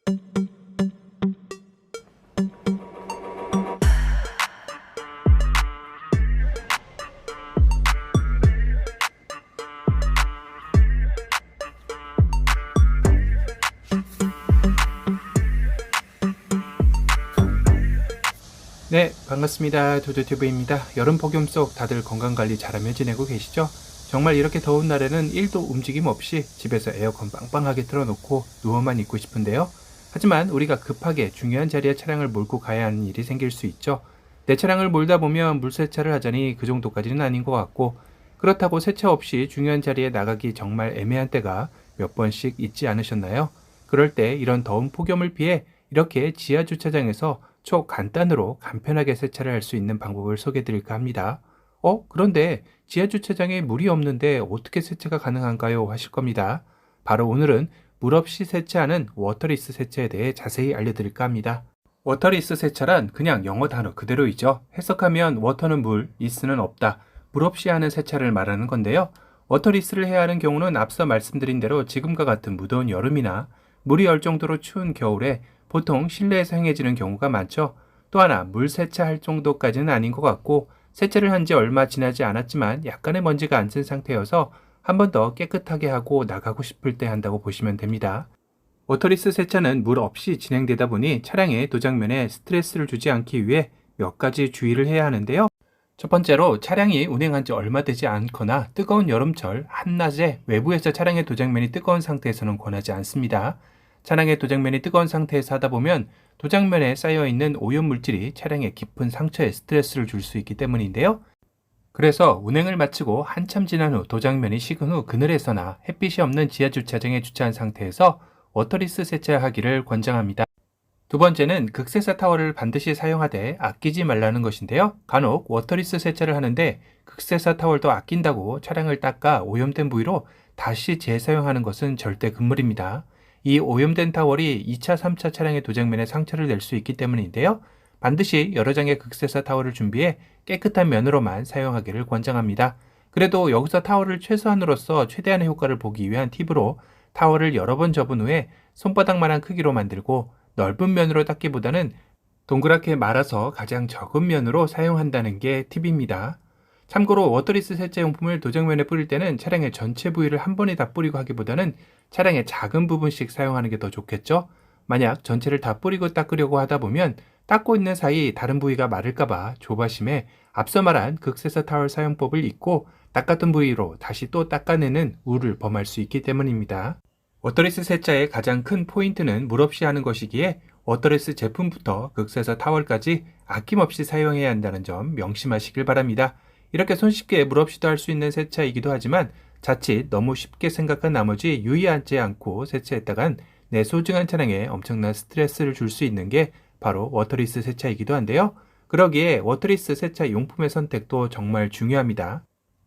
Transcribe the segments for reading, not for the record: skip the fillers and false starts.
네, 반갑습니다. 두두튜브입니다. 여름 폭염 속 다들 건강관리 잘하며 지내고 계시죠? 정말 이렇게 더운 날에는 1도 움직임 없이 집에서 에어컨 빵빵하게 틀어놓고 누워만 있고 싶은데요. 하지만 우리가 급하게 중요한 자리에 차량을 몰고 가야 하는 일이 생길 수 있죠. 내 차량을 몰다 보면 물세차를 하자니 그 정도까지는 아닌 것 같고, 그렇다고 세차 없이 중요한 자리에 나가기 정말 애매한 때가 몇 번씩 있지 않으셨나요? 그럴 때 이런 더운 폭염을 피해 이렇게 지하 주차장에서 초간단으로 간편하게 세차를 할 수 있는 방법을 소개해 드릴까 합니다. 그런데 지하 주차장에 물이 없는데 어떻게 세차가 가능한가요? 하실 겁니다. 바로 오늘은 물 없이 세차하는 워터리스 세차에 대해 자세히 알려드릴까 합니다. 워터리스 세차란 그냥 영어 단어 그대로이죠. 해석하면 워터는 물, 리스는 없다. 물 없이 하는 세차를 말하는 건데요. 워터리스를 해야 하는 경우는 앞서 말씀드린 대로 지금과 같은 무더운 여름이나 물이 얼 정도로 추운 겨울에 보통 실내에서 행해지는 경우가 많죠. 또 하나 물 세차할 정도까지는 아닌 것 같고, 세차를 한 지 얼마 지나지 않았지만 약간의 먼지가 앉은 상태여서 한 번 더 깨끗하게 하고 나가고 싶을 때 한다고 보시면 됩니다. 워터리스 세차는 물 없이 진행되다 보니 차량의 도장면에 스트레스를 주지 않기 위해 몇 가지 주의를 해야 하는데요. 첫 번째로 차량이 운행한 지 얼마 되지 않거나 뜨거운 여름철 한낮에 외부에서 차량의 도장면이 뜨거운 상태에서는 권하지 않습니다. 차량의 도장면이 뜨거운 상태에서 하다 보면 도장면에 쌓여있는 오염물질이 차량에 깊은 상처에 스트레스를 줄 수 있기 때문인데요. 그래서 운행을 마치고 한참 지난 후 도장면이 식은 후 그늘에서나 햇빛이 없는 지하 주차장에 주차한 상태에서 워터리스 세차하기를 권장합니다. 두 번째는 극세사 타월을 반드시 사용하되 아끼지 말라는 것인데요. 간혹 워터리스 세차를 하는데 극세사 타월도 아낀다고 차량을 닦아 오염된 부위로 다시 재사용하는 것은 절대 금물입니다. 이 오염된 타월이 2차, 3차 차량의 도장면에 상처를 낼 수 있기 때문인데요. 반드시 여러 장의 극세사 타월을 준비해 깨끗한 면으로만 사용하기를 권장합니다. 그래도 여기서 타월을 최소한으로서 최대한의 효과를 보기 위한 팁으로 타월을 여러 번 접은 후에 손바닥만한 크기로 만들고 넓은 면으로 닦기보다는 동그랗게 말아서 가장 적은 면으로 사용한다는 게 팁입니다. 참고로 워터리스 세차 용품을 도장면에 뿌릴 때는 차량의 전체 부위를 한 번에 다 뿌리고 하기보다는 차량의 작은 부분씩 사용하는 게 더 좋겠죠? 만약 전체를 다 뿌리고 닦으려고 하다 보면 닦고 있는 사이 다른 부위가 마를까봐 조바심에 앞서 말한 극세사 타월 사용법을 잊고 닦았던 부위로 다시 또 닦아내는 우를 범할 수 있기 때문입니다. 워터리스 세차의 가장 큰 포인트는 물 없이 하는 것이기에 워터리스 제품부터 극세사 타월까지 아낌없이 사용해야 한다는 점 명심하시길 바랍니다. 이렇게 손쉽게 물 없이도 할 수 있는 세차이기도 하지만 자칫 너무 쉽게 생각한 나머지 유의하지 않고 세차했다간 내 소중한 차량에 엄청난 스트레스를 줄 수 있는 게 바로 워터리스 세차이기도 한데요. 그러기에 워터리스 세차 용품의 선택도 정말 중요합니다.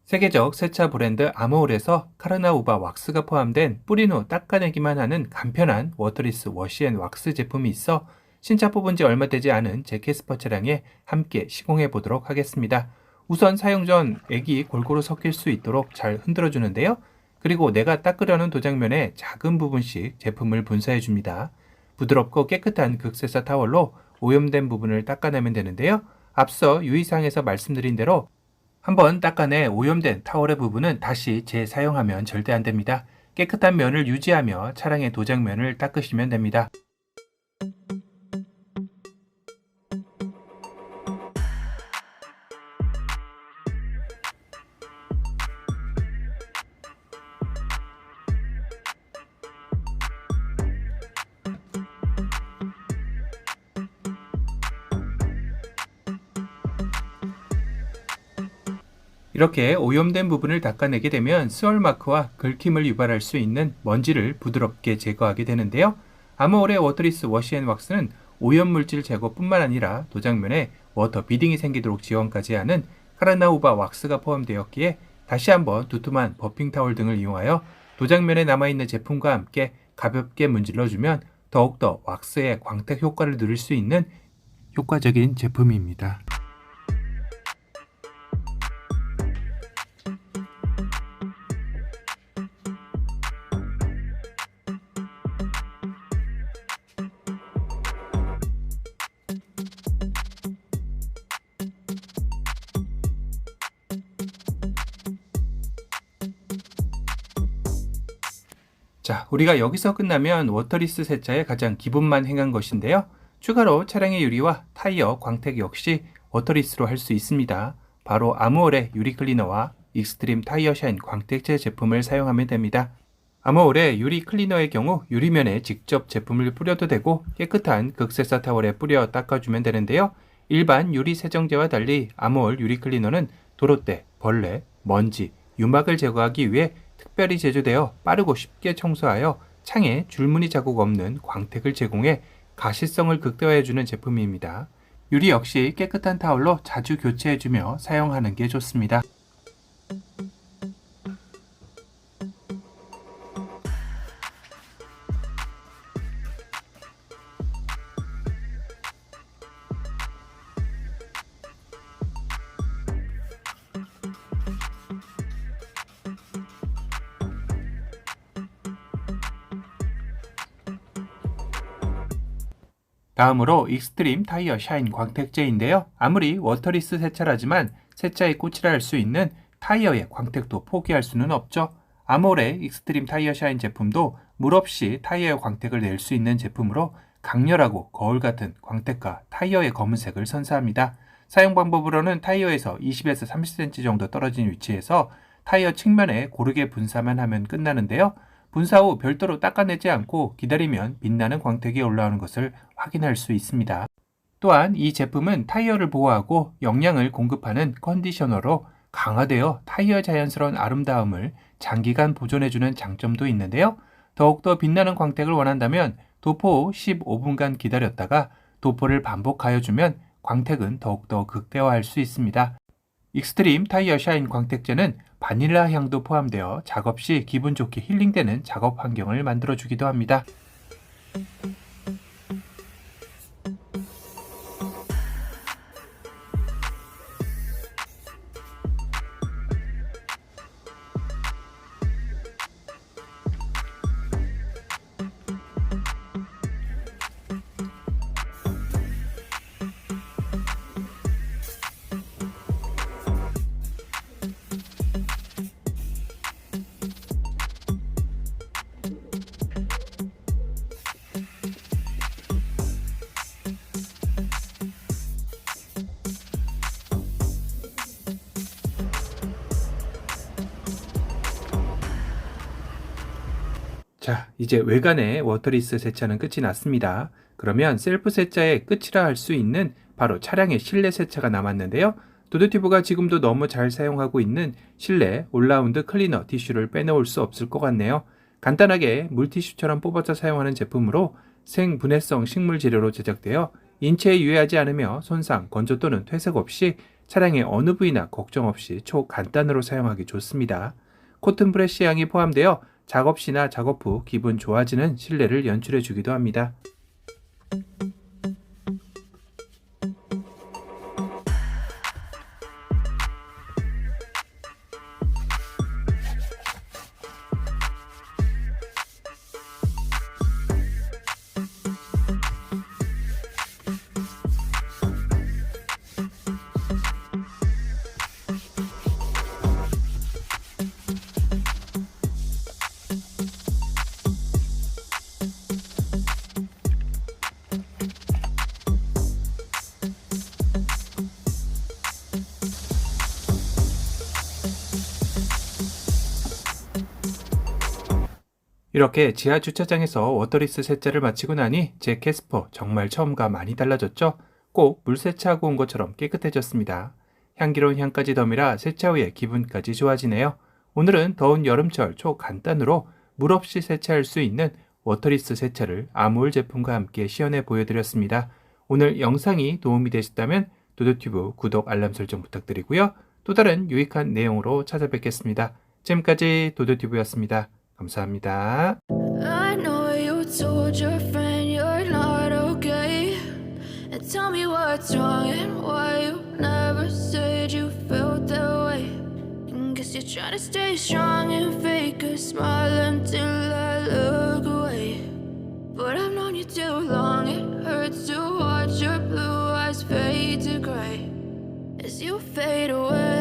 세계적 세차 브랜드 아모올에서 카르나우바 왁스가 포함된 뿌린 후 닦아내기만 하는 간편한 워터리스 워시앤왁스 제품이 있어 신차 뽑은 지 얼마 되지 않은 제 캐스퍼 차량에 함께 시공해 보도록 하겠습니다. 우선 사용 전 액이 골고루 섞일 수 있도록 잘 흔들어 주는데요. 그리고 내가 닦으려는 도장면에 작은 부분씩 제품을 분사해 줍니다. 부드럽고 깨끗한 극세사 타월로 오염된 부분을 닦아내면 되는데요. 앞서 유의사항에서 말씀드린 대로 한번 닦아내 오염된 타월의 부분은 다시 재사용하면 절대 안 됩니다. 깨끗한 면을 유지하며 차량의 도장면을 닦으시면 됩니다. 이렇게 오염된 부분을 닦아내게 되면 스월 마크와 긁힘을 유발할 수 있는 먼지를 부드럽게 제거하게 되는데요. 아모올의 워터리스 워시앤왁스는 오염물질 제거뿐만 아니라 도장면에 워터 비딩이 생기도록 지원까지 하는 카르나우바 왁스가 포함되었기에 다시 한번 두툼한 버핑 타월 등을 이용하여 도장면에 남아있는 제품과 함께 가볍게 문질러주면 더욱더 왁스의 광택 효과를 누릴 수 있는 효과적인 제품입니다. 자, 우리가 여기서 끝나면 워터리스 세차의 가장 기본만 행한 것인데요. 추가로 차량의 유리와 타이어 광택 역시 워터리스로 할 수 있습니다. 바로 아무올의 유리 클리너와 익스트림 타이어 샤인 광택제 제품을 사용하면 됩니다. 아무올의 유리 클리너의 경우 유리면에 직접 제품을 뿌려도 되고 깨끗한 극세사 타월에 뿌려 닦아주면 되는데요. 일반 유리 세정제와 달리 아무올 유리 클리너는 도로때, 벌레, 먼지, 유막을 제거하기 위해 특별히 제조되어 빠르고 쉽게 청소하여 창에 줄무늬 자국 없는 광택을 제공해 가시성을 극대화해주는 제품입니다. 유리 역시 깨끗한 타월로 자주 교체해주며 사용하는 게 좋습니다. 다음으로 익스트림 타이어 샤인 광택제인데요. 아무리 워터리스 세차라지만 세차의 꽃이라 할 수 있는 타이어의 광택도 포기할 수는 없죠. 아몰의 익스트림 타이어 샤인 제품도 물 없이 타이어의 광택을 낼 수 있는 제품으로 강렬하고 거울 같은 광택과 타이어의 검은색을 선사합니다. 사용 방법으로는 타이어에서 20에서 30cm 정도 떨어진 위치에서 타이어 측면에 고르게 분사만 하면 끝나는데요. 분사 후 별도로 닦아내지 않고 기다리면 빛나는 광택이 올라오는 것을 확인할 수 있습니다. 또한 이 제품은 타이어를 보호하고 영양을 공급하는 컨디셔너로 강화되어 타이어 자연스러운 아름다움을 장기간 보존해주는 장점도 있는데요. 더욱더 빛나는 광택을 원한다면 도포 후 15분간 기다렸다가 도포를 반복하여 주면 광택은 더욱더 극대화할 수 있습니다. 익스트림 타이어 샤인 광택제는 바닐라 향도 포함되어 작업 시 기분 좋게 힐링되는 작업 환경을 만들어주기도 합니다. 자, 이제 외관의 워터리스 세차는 끝이 났습니다. 그러면 셀프 세차의 끝이라 할 수 있는 바로 차량의 실내 세차가 남았는데요. 도드튜브가 지금도 너무 잘 사용하고 있는 실내 올라운드 클리너 티슈를 빼놓을 수 없을 것 같네요. 간단하게 물티슈처럼 뽑아서 사용하는 제품으로 생분해성 식물 재료로 제작되어 인체에 유해하지 않으며 손상, 건조 또는 퇴색 없이 차량의 어느 부위나 걱정 없이 초간단으로 사용하기 좋습니다. 코튼 브러쉬 향이 포함되어 작업 시나 작업 후 기분 좋아지는 실내를 연출해 주기도 합니다. 이렇게 지하 주차장에서 워터리스 세차를 마치고 나니 제 캐스퍼 정말 처음과 많이 달라졌죠? 꼭 물 세차하고 온 것처럼 깨끗해졌습니다. 향기로운 향까지 덤이라 세차 후에 기분까지 좋아지네요. 오늘은 더운 여름철 초간단으로 물 없이 세차할 수 있는 워터리스 세차를 아몰 제품과 함께 시연해 보여드렸습니다. 오늘 영상이 도움이 되셨다면 도도튜브 구독 알람 설정 부탁드리고요. 또 다른 유익한 내용으로 찾아뵙겠습니다. 지금까지 도도튜브였습니다. 감사합니다. I know you told your friend you're not okay. And tell me what's wrong and why you never said you felt that way. And guess you're trying to stay strong and fake a smile until I look away. But I've known you too long, it hurts to watch your blue eyes fade to gray as you fade away.